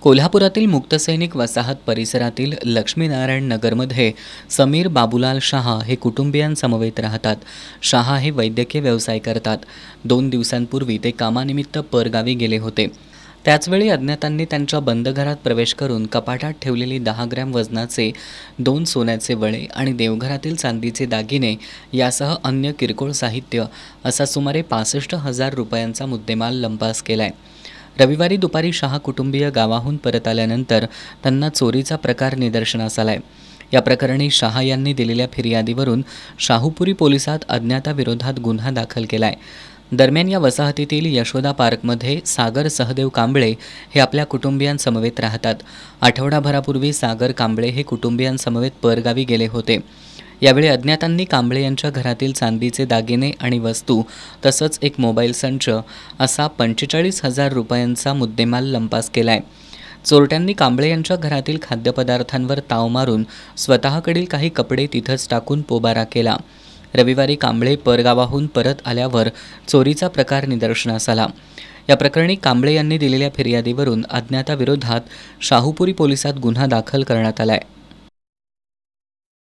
कोल्हापुरातील मुक्तसैनिक वसाहत परिसरातील लक्ष्मीनारायण नगरमध्ये समीर बाबूलाल शहा हे कुटुंबियांसमवेत राहतात. शहा हे वैद्यकीय व्यवसाय करतात. 2 दिवसांपूर्वी ते कामानिमित्त परगावी गेले होते. त्याचवेळी अज्ञातांनी त्यांच्या बंद घरात प्रवेश करून कपाटात ठेवलेली 10 ग्रॅम वजनाचे 2 सोन्याचे वळे आणि देवघरातील चांदीचे दागिने यासह अन्य किरकोळ साहित्य असा सुमारे 65,000 रुपयांचा मुद्देमाल लंपास केलाय. रविवारी दुपारी शहा कुटुंबीय गावाहून परत आल्यानंतर त्यांना चोरीचा प्रकार निदर्शनास आलाय. या प्रकरणी शहा यांनी दिलेल्या फिर्यादीवरून शाहूपुरी पोलिसात अज्ञाताविरोधात गुन्हा दाखल केलाय. दरम्यान या वसाहतीतील यशोदा पार्कमध्ये सागर सहदेव कांबळे हे आपल्या कुटुंबियांसमवेत राहतात. आठवडाभरापूर्वी सागर कांबळे हे कुटुंबियांसमवेत परगावी गेले होते. यावेळी अज्ञातांनी कांबळे यांच्या घरातील चांदीचे दागिने आणि वस्तू तसंच एक मोबाईल संच असा 45,000 रुपयांचा मुद्देमाल लंपास केलाय. चोरट्यांनी कांबळे यांच्या घरातील खाद्यपदार्थांवर ताव मारून स्वतःकडील काही कपडे तिथंच टाकून पोबारा केला. रविवारी कांबळे परगावाहून परत आल्यावर चोरीचा प्रकार निदर्शनास आला. या प्रकरणी कांबळे यांनी दिलेल्या फिर्यादीवरून अज्ञाताविरोधात शाहूपुरी पोलिसात गुन्हा दाखल करण्यात आलाय.